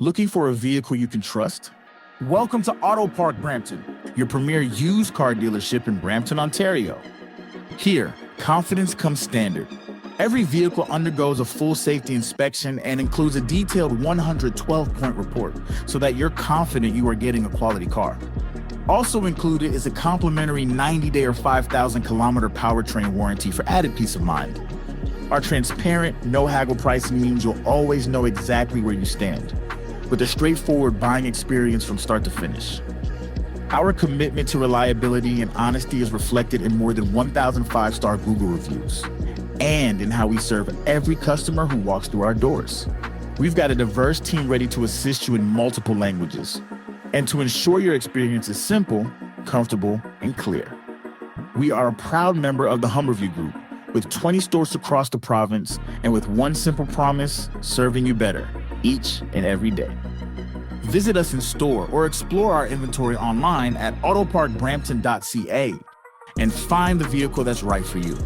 Looking for a vehicle you can trust? Welcome to Auto Park Brampton, your premier used car dealership in Brampton, Ontario. Here, confidence comes standard. Every vehicle undergoes a full safety inspection and includes a detailed 112-point report so that you're confident you are getting a quality car. Also included is a complimentary 90-day or 5,000-kilometer powertrain warranty for added peace of mind. Our transparent, no-haggle pricing means you'll always know exactly where you stand, with a straightforward buying experience from start to finish. Our commitment to reliability and honesty is reflected in more than 1,000 five-star Google reviews, and in how we serve every customer who walks through our doors. We've got a diverse team ready to assist you in multiple languages, and to ensure your experience is simple, comfortable, and clear. We are a proud member of the Humberview Group, with 20 stores across the province, and with one simple promise, serving you better each and every day. Visit us in store or explore our inventory online at autoparkbrampton.ca and find the vehicle that's right for you.